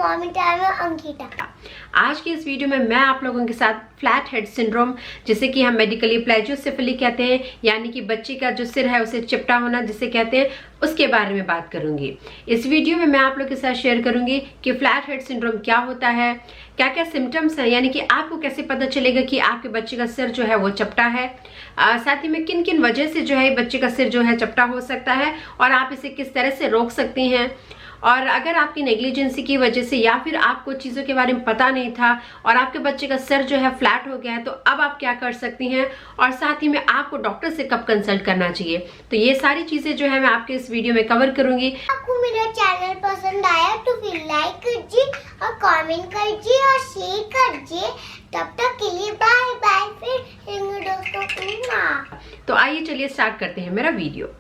Mommy time में अंकिता। आज की इस वीडियो में मैं आप लोगों के साथ फ्लैट हेड सिंड्रोम, जिसे कि हम मेडिकली प्लेजियोसेफली कहते हैं, यानी कि बच्चे का जो सिर है उसे चिपटा होना जिसे कहते हैं, उसके बारे में बात करूंगी। इस वीडियो में मैं आप लोगों के साथ शेयर करूंगी कि फ्लैट हेड सिंड्रोम क्या होता है, क्या क्या सिम्टम्स हैं, यानी कि आपको कैसे पता चलेगा कि आपके बच्चे का सिर जो है वो चपटा है, साथ ही में किन किन वजह से जो है बच्चे का सिर जो है चपटा हो सकता है और आप इसे किस तरह से रोक सकती हैं। और अगर आपकी नेग्लिजेंसी की वजह से या फिर आपको चीज़ों के बारे में पता नहीं था और आपके बच्चे का सर जो है फ्लैट हो गया है, तो अब आप क्या कर सकती हैं और साथ ही में आपको डॉक्टर से कब कंसल्ट करना चाहिए, तो ये सारी चीज़ें जो है मैं आपके इस वीडियो में कवर करूंगी। आपको मेरा चैनल पसंद आया तो फिर लाइक कीजिए और कमेंट कीजिए और शेयर कीजिए। तब तक के लिए बाय बाय, फिर दोस्तों। तो आइए चलिए स्टार्ट करते हैं मेरा वीडियो।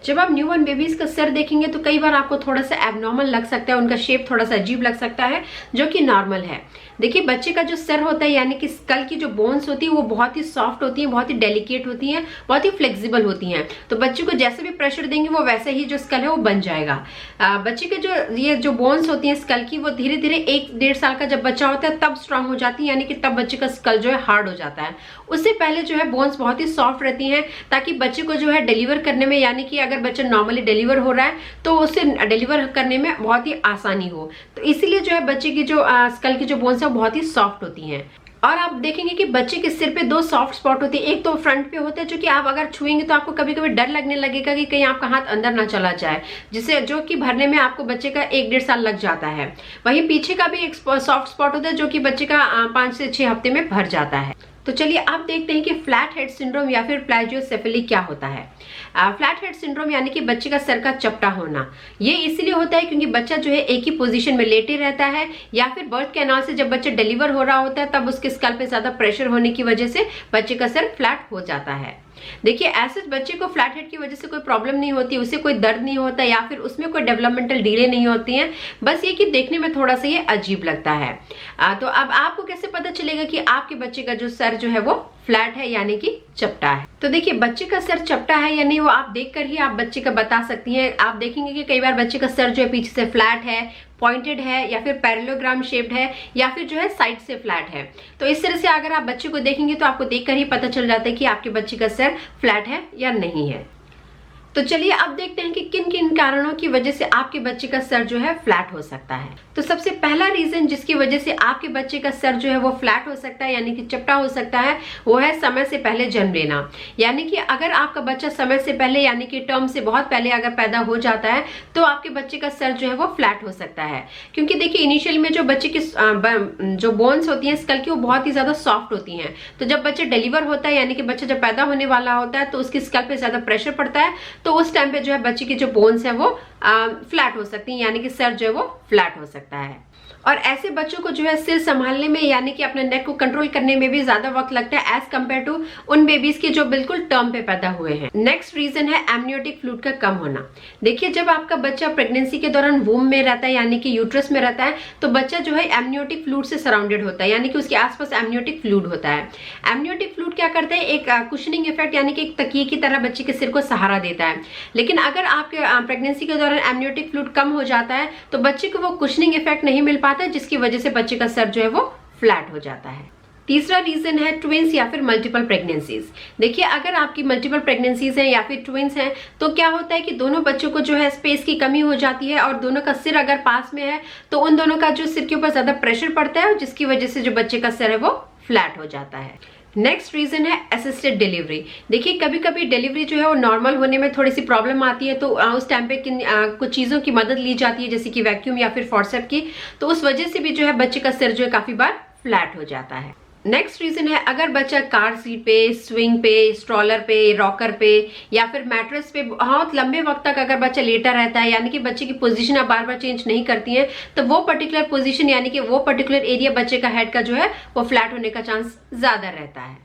जब आप न्यूबॉर्न बेबीज का सर देखेंगे तो कई बार आपको थोड़ा सा एबनॉर्मल लग सकता है, उनका शेप थोड़ा सा अजीब लग सकता है, जो कि नॉर्मल है। देखिए, बच्चे का जो सर होता है यानी कि स्कल की जो बोन्स होती है वो बहुत ही सॉफ्ट होती है, बहुत ही डेलिकेट होती हैं, बहुत ही फ्लेक्सिबल होती हैं। तो बच्चे को जैसे भी प्रेशर देंगे वो वैसे ही जो स्कल है वो बन जाएगा। बच्चे के ये जो बोन्स होती हैं स्कल की, वो धीरे धीरे 1-1.5 साल का जब बच्चा होता है तब स्ट्रांग हो जाती है, यानी कि तब बच्चे का स्कल जो है हार्ड हो जाता है। उससे पहले जो है बोन्स बहुत ही सॉफ्ट रहती हैं, ताकि बच्चे को जो है डिलीवर करने में, यानी कि अगर बच्चा नॉर्मली डिलीवर हो रहा है तो उसे डिलीवर करने में बहुत ही आसानी हो। तो इसीलिए जो है बच्चे की जो स्कल की जो बोन्स है वो बहुत ही सॉफ्ट होती हैं। और आप देखेंगे कि बच्चे के सिर पे 2 सॉफ्ट स्पॉट होती है। एक तो फ्रंट पे होता है, जो कि आप अगर छुएंगे तो आपको कभी कभी डर लगने लगेगा कि कहीं आपका हाथ अंदर ना चला जाए, जिसे जो कि भरने में आपको बच्चे का 1-1.5 साल लग जाता है। वहीं पीछे का भी एक सॉफ्ट स्पॉट होता है, जो कि बच्चे का 5 से 6 हफ्ते में भर जाता है। तो चलिए आप देखते हैं कि फ्लैट हेड सिंड्रोम या फिर प्लेजियोसेफली क्या होता है। फ्लैट हेड सिंड्रोम यानी कि बच्चे का सर का चपटा होना, ये इसलिए होता है क्योंकि बच्चा जो है एक ही पोजीशन में लेटे रहता है, या फिर बर्थ कैनाल से जब बच्चा डिलीवर हो रहा होता है तब उसके स्कल पे ज्यादा प्रेशर होने की वजह से बच्चे का सर फ्लैट हो जाता है। देखिए, ऐसे बच्चे को फ्लैट हेड की वजह से कोई प्रॉब्लम नहीं होती, उसे कोई दर्द नहीं होता या फिर उसमें कोई डेवलपमेंटल डिले नहीं होती है, बस ये कि देखने में थोड़ा सा ये अजीब लगता है। तो अब आपको कैसे पता चलेगा कि आपके बच्चे का जो सर जो है वो फ्लैट है यानी कि चपटा है। तो देखिए, बच्चे का सर चपटा है या नहीं वो आप देखकर ही आप बच्चे का बता सकती हैं। आप देखेंगे कि कई बार बच्चे का सर जो है पीछे से फ्लैट है, पॉइंटेड है, या फिर पैरेललोग्राम शेप्ड है, या फिर जो है साइड से फ्लैट है। तो इस तरह से अगर आप बच्चे को देखेंगे तो आपको देखकर ही पता चल जाता है कि आपके बच्चे का सर फ्लैट है या नहीं है। तो चलिए अब देखते हैं कि किन किन कारणों की वजह से आपके बच्चे का सर जो है फ्लैट हो सकता है। तो सबसे पहला रीजन जिसकी वजह से आपके बच्चे का सर जो है वो फ्लैट हो सकता है यानी कि चपटा हो सकता है, वो है समय से पहले जन्म लेना। यानी कि अगर आपका बच्चा समय से पहले यानी कि टर्म से बहुत पहले अगर पैदा हो जाता है तो आपके बच्चे का सर जो है वो फ्लैट हो सकता है। क्योंकि देखिए, इनिशियल में जो बच्चे की जो बोन्स होती हैं स्कल की, वो बहुत ही ज्यादा सॉफ्ट होती हैं। तो जब बच्चा डिलीवर होता है यानी कि बच्चा जब पैदा होने वाला होता है तो उसकी स्कल पे ज्यादा प्रेशर पड़ता है, तो उस टाइम पे जो है बच्चे की जो बोन्स है वो फ्लैट हो सकती है, यानी कि सर जो है वो फ्लैट हो सकता है। और ऐसे बच्चों को जो है सिर संभालने में यानी कि अपने नेक को कंट्रोल करने में भी ज्यादा वक्त लगता है एज कम्पेयर टू उन बेबीज के जो बिल्कुल टर्म पे पैदा हुए हैं। नेक्स्ट रीजन है एमनियोटिक फ्लूइड का कम होना। देखिए, जब आपका बच्चा प्रेगनेंसी के दौरान वूम में रहता है यानी कि यूट्रस में रहता है, तो बच्चा जो है एमनियोटिक फ्लूइड से सराउंडेड होता है, यानी कि उसके आसपास एमनियोटिक फ्लूइड होता है। एमनियोटिक फ्लूइड क्या करता है, एक कुशनिंग इफेक्ट यानी कि एक तकिए की तरह बच्चे के सिर को सहारा देता है। लेकिन अगर आपके प्रेगनेंसी के दौरान एमनियोटिक फ्लूइड कम हो जाता है तो बच्चे को वो कुशनिंग इफेक्ट नहीं मिल पाता, जिसकी वजह से बच्चे का सर जो है वो फ्लैट हो जाता है। तीसरा रीजन है ट्विंस या फिर मल्टीपल प्रेगनेंसीज। देखिए, अगर आपकी मल्टीपल प्रेगनेंसीज हैं या फिर ट्विंस हैं तो क्या होता है कि दोनों बच्चों को जो है स्पेस की कमी हो जाती है और दोनों का सिर अगर पास में है तो उन दोनों का जो सिर के ऊपर ज्यादा प्रेशर पड़ता है, जिसकी वजह से जो बच्चे का सर है वो फ्लैट हो जाता है। नेक्स्ट रीजन है असिस्टेड डिलीवरी। देखिए, कभी कभी डिलीवरी जो है वो नॉर्मल होने में थोड़ी सी प्रॉब्लम आती है, तो उस टाइम पे कुछ चीज़ों की मदद ली जाती है, जैसे कि वैक्यूम या फिर फॉर्सेप की, तो उस वजह से भी जो है बच्चे का सिर जो है काफ़ी बार फ्लैट हो जाता है। नेक्स्ट रीजन है अगर बच्चा कार सीट पे, स्विंग पे, स्ट्रॉलर पे, रॉकर पे या फिर मैट्रेस पे बहुत लंबे वक्त तक अगर बच्चा लेटा रहता है, यानी कि बच्चे की पोजीशन आप बार बार चेंज नहीं करती हैं, तो वो पर्टिकुलर पोजीशन यानी कि वो पर्टिकुलर एरिया बच्चे का हेड का जो है वो फ्लैट होने का चांस ज्यादा रहता है।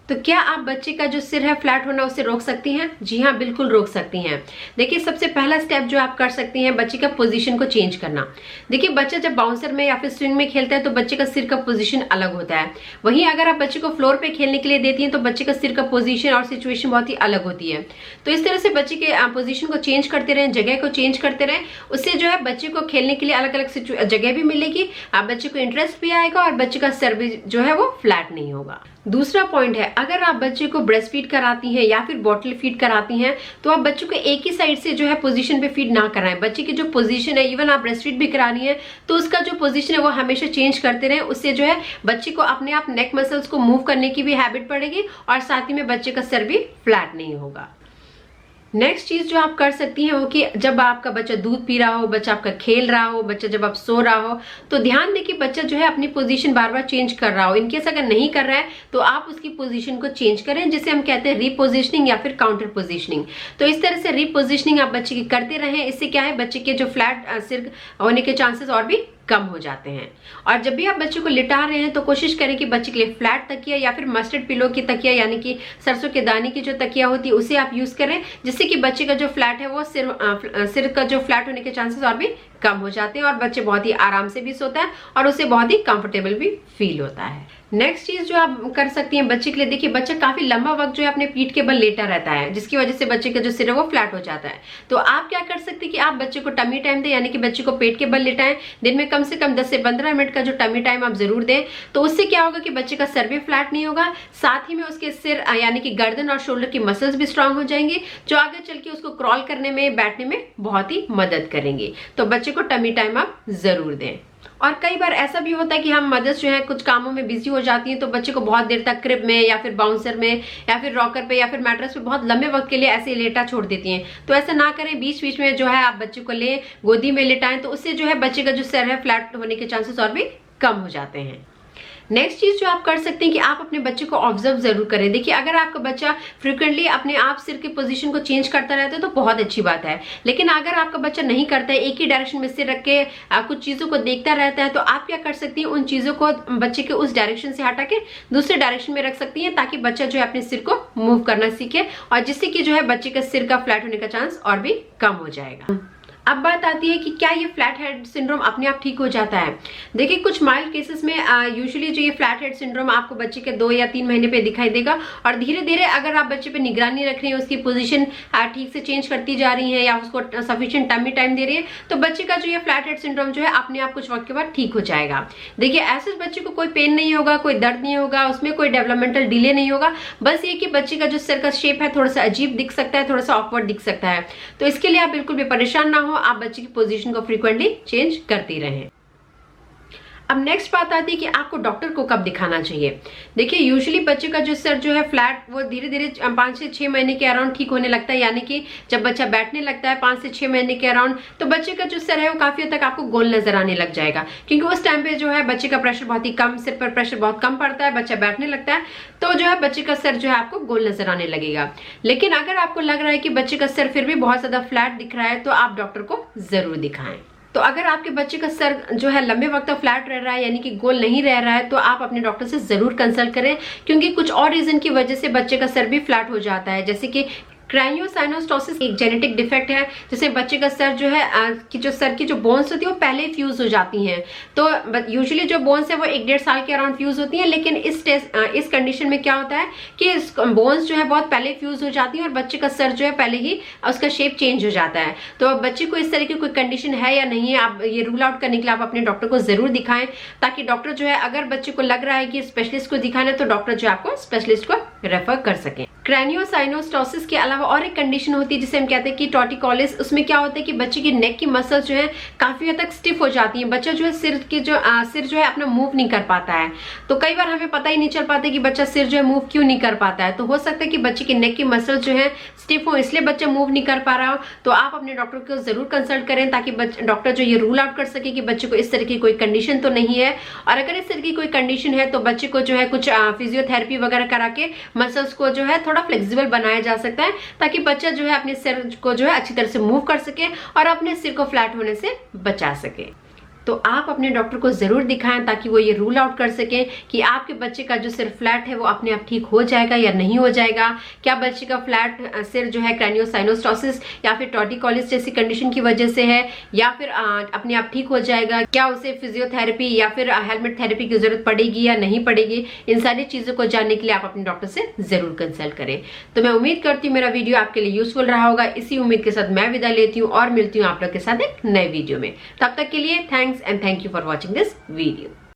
तो क्या आप बच्चे का जो सिर है फ्लैट होना उसे रोक सकती हैं? जी हाँ, बिल्कुल रोक सकती हैं। देखिए, सबसे पहला स्टेप जो आप कर सकती हैं, बच्चे का पोजीशन को चेंज करना। देखिए, बच्चा जब बाउंसर में या फिर स्विंग में खेलता है तो बच्चे का सिर का पोजीशन अलग होता है। वहीं अगर आप बच्चे को फ्लोर पे खेलने के लिए देती हैं तो बच्चे का सिर का पोजीशन और सिचुएशन बहुत ही अलग होती है। तो इस तरह से बच्चे के पोजीशन को चेंज करते रहें, जगह को चेंज करते रहें। उससे जो है बच्चे को खेलने के लिए अलग अलग जगह भी मिलेगी, बच्चे को इंटरेस्ट भी आएगा और बच्चे का सिर भी जो है वो फ्लैट नहीं होगा। दूसरा पॉइंट है, अगर आप बच्चे को ब्रेस्ट फीड कराती हैं या फिर बॉटल फीड कराती हैं तो आप बच्चों को एक ही साइड से जो है पोजीशन पे फीड ना कराएं। बच्चे की जो पोजीशन है, इवन आप ब्रेस्ट फीड भी करा रही हैं तो उसका जो पोजीशन है वो हमेशा चेंज करते रहें। उससे जो है बच्चे को अपने आप नेक मसल्स को मूव करने की भी हैबिट पड़ेगी और साथ ही में बच्चे का सिर भी फ्लैट नहीं होगा। नेक्स्ट चीज जो आप कर सकती हैं वो कि जब आपका बच्चा दूध पी रहा हो, बच्चा आपका खेल रहा हो, बच्चा जब आप सो रहा हो, तो ध्यान दें कि बच्चा जो है अपनी पोजीशन बार बार चेंज कर रहा हो। इनकेस अगर नहीं कर रहा है तो आप उसकी पोजीशन को चेंज करें, जिसे हम कहते हैं रीपोजिशनिंग या फिर काउंटर पोजिशनिंग। तो इस तरह से रीपोजिशनिंग आप बच्चे की करते रहें। इससे क्या है, बच्चे के जो फ्लैट सिर होने के चांसेस और भी कम हो जाते हैं। और जब भी आप बच्चे को लिटा रहे हैं तो कोशिश करें कि बच्चे के लिए फ्लैट तकिया या फिर मस्टर्ड पिलो की तकिया, यानी कि सरसों के दाने की जो तकिया होती है उसे आप यूज करें, जिससे कि बच्चे का जो फ्लैट है वो सिर का जो फ्लैट होने के चांसेस और भी कम हो जाते हैं और बच्चे बहुत ही आराम से भी सोता है और उसे बहुत ही कंफर्टेबल भी फील होता है। नेक्स्ट चीज जो आप कर सकती हैं बच्चे के लिए, देखिए बच्चा काफी लंबा वक्त जो है अपने पीठ के बल लेटा रहता है, जिसकी वजह से बच्चे का जो सिर है वो फ्लैट हो जाता है। तो आप क्या कर सकते हैं कि आप बच्चे को टमी टाइम दें, यानी कि बच्चे को पेट के बल लेटाएं। दिन में कम से कम 10 से 15 मिनट का जो टमी टाइम आप जरूर दें। तो उससे क्या होगा कि बच्चे का सर भी फ्लैट नहीं होगा, साथ ही में उसके सिर यानी कि गर्दन और शोल्डर की मसल्स भी स्ट्रांग हो जाएंगे, जो आगे चल के उसको क्रॉल करने में, बैठने में बहुत ही मदद करेंगे। तो बच्चे को टमी टाइम आप जरूर दें। और कई बार ऐसा भी होता है कि हम मदर्स जो है कुछ कामों में बिजी हो जाती हैं तो बच्चे को बहुत देर तक क्रिब में या फिर बाउंसर में या फिर रॉकर पे या फिर मैट्रेस पे बहुत लंबे वक्त के लिए ऐसे लेटा छोड़ देती हैं। तो ऐसा ना करें, बीच बीच में जो है आप बच्चे को ले गोदी में लेटाएं, तो उससे जो है बच्चे का जो सिर है फ्लैट होने के चांसेस और भी कम हो जाते हैं। नेक्स्ट चीज जो आप कर सकते हैं कि आप अपने बच्चे को ऑब्जर्व जरूर करें। देखिए, अगर आपका बच्चा फ्रिक्वेंटली अपने आप सिर की पोजीशन को चेंज करता रहता है तो बहुत अच्छी बात है, लेकिन अगर आपका बच्चा नहीं करता है, एक ही डायरेक्शन में सिर रख के कुछ चीजों को देखता रहता है, तो आप क्या कर सकती हैं, उन चीजों को बच्चे के उस डायरेक्शन से हटा के दूसरे डायरेक्शन में रख सकती हैं, ताकि बच्चा जो है अपने सिर को मूव करना सीखे और जिससे कि जो है बच्चे का सिर का फ्लैट होने का चांस और भी कम हो जाएगा। अब बात आती है कि क्या ये फ्लैट हेड सिंड्रोम अपने आप ठीक हो जाता है। देखिए, कुछ माइल्ड केसेस में यूजुअली जो ये फ्लैट हेड सिंड्रोम आपको बच्चे के 2 या 3 महीने पे दिखाई देगा और धीरे धीरे अगर आप बच्चे पे निगरानी रख रही हैं, उसकी पोजीशन ठीक से चेंज करती जा रही हैं या उसको सफिशिएंट टमी टाइम दे रही है, तो बच्चे का जो ये फ्लैट हेड सिंड्रोम जो है अपने आप कुछ वक्त के बाद ठीक हो जाएगा। देखिए, ऐसे बच्चे को कोई पेन नहीं होगा, कोई दर्द नहीं होगा, उसमें कोई डेवलपमेंटल डिले नहीं होगा, बस ये कि बच्चे का जो सिर का शेप है थोड़ा सा अजीब दिख सकता है, थोड़ा सा ऑकवर्ड दिख सकता है। तो इसके लिए आप बिल्कुल भी परेशान ना हो, आप बच्चे की पोजीशन को फ्रीक्वेंटली चेंज करती रहें। अब नेक्स्ट बात आती है कि आपको डॉक्टर को कब दिखाना चाहिए। देखिए, यूजुअली बच्चे का जो सर जो है फ्लैट वो धीरे धीरे 5 से 6 महीने के अराउंड ठीक होने लगता है, यानी कि जब बच्चा बैठने लगता है 5 से 6 महीने के अराउंड, तो बच्चे का जो सर है वो काफी हद तक आपको गोल नजर आने लग जाएगा, क्योंकि उस टाइम पे जो है बच्चे का प्रेशर बहुत ही कम, सिर पर प्रेशर बहुत कम पड़ता है, बच्चा बैठने लगता है, तो जो है बच्चे का सर जो है आपको गोल नजर आने लगेगा। लेकिन अगर आपको लग रहा है कि बच्चे का सर फिर भी बहुत ज्यादा फ्लैट दिख रहा है तो आप डॉक्टर को जरूर दिखाएं। तो अगर आपके बच्चे का सर जो है लंबे वक्त तक फ्लैट रह रहा है, यानी कि गोल नहीं रह रहा है, तो आप अपने डॉक्टर से जरूर कंसल्ट करें, क्योंकि कुछ और रीजन की वजह से बच्चे का सर भी फ्लैट हो जाता है, जैसे कि क्राइयोसाइनोस्टोसिस एक जेनेटिक डिफेक्ट है, जिससे बच्चे का सर जो है कि जो सर की जो बोन्स होती है वो पहले फ्यूज हो जाती हैं। तो यूजुअली जो बोन्स है वो 1-1.5 साल के अराउंड फ्यूज होती हैं, लेकिन इस कंडीशन में क्या होता है कि बोन्स जो है बहुत पहले फ्यूज हो जाती हैं और बच्चे का सर जो है पहले ही उसका शेप चेंज हो जाता है। तो बच्चे को इस तरह की कोई कंडीशन है या नहीं है, आप ये रूल आउट करने के लिए आप अपने डॉक्टर को जरूर दिखाएं, ताकि डॉक्टर जो है अगर बच्चे को लग रहा है कि स्पेशलिस्ट को दिखाना है तो डॉक्टर जो आपको स्पेशलिस्ट को रेफर कर सके। क्रेनियोसाइनोस्टोसिस के अलावा और एक कंडीशन होती है जिसे हम कहते हैं कि टॉर्टिकोलिस। उसमें क्या होता है कि बच्चे की नेक की मसल्स जो है काफी हद तक स्टिफ हो जाती हैं, बच्चा जो है सिर जो है अपना मूव नहीं कर पाता है। तो कई बार हमें पता ही नहीं चल पाता कि बच्चा सिर जो है मूव क्यों नहीं कर पाता है। तो हो सकता है कि बच्चे की नेक की मसल्स जो है स्टिफ हो, इसलिए बच्चा मूव नहीं कर पा रहा हो। तो आप अपने डॉक्टर को जरूर कंसल्ट करें, ताकि डॉक्टर जो ये रूल आउट कर सके कि बच्चे को इस तरह की कोई कंडीशन तो नहीं है, और अगर इस तरह की कोई कंडीशन है तो बच्चे को जो है कुछ फिजियोथेरेपी वगैरह करा के मसल्स को जो है थोड़ा फ्लेक्सिबल बनाया जा सकता है, ताकि बच्चा जो है अपने सिर को जो है अच्छी तरह से मूव कर सके और अपने सिर को फ्लैट होने से बचा सके। तो आप अपने डॉक्टर को जरूर दिखाएं ताकि वो ये रूल आउट कर सकें कि आपके बच्चे का जो सिर फ्लैट है वो अपने आप ठीक हो जाएगा या नहीं हो जाएगा। क्या बच्चे का फ्लैट सिर जो है क्रैनियोसाइनोस्टोसिस या फिर टॉर्टिकोलिस जैसी कंडीशन की वजह से है या फिर अपने आप ठीक हो जाएगा, क्या उसे फिजियोथेरेपी या फिर हेलमेट थेरेपी की जरूरत पड़ेगी या नहीं पड़ेगी। इन सारी चीजों को जानने के लिए आप अपने डॉक्टर से जरूर कंसल्ट करें। तो मैं उम्मीद करती हूँ मेरा वीडियो आपके लिए यूजफुल रहा होगा। इसी उम्मीद के साथ मैं विदा लेती हूँ और मिलती हूँ आप लोग के साथ एक नए वीडियो में। तब तक के लिए thanks and thank you for watching this video.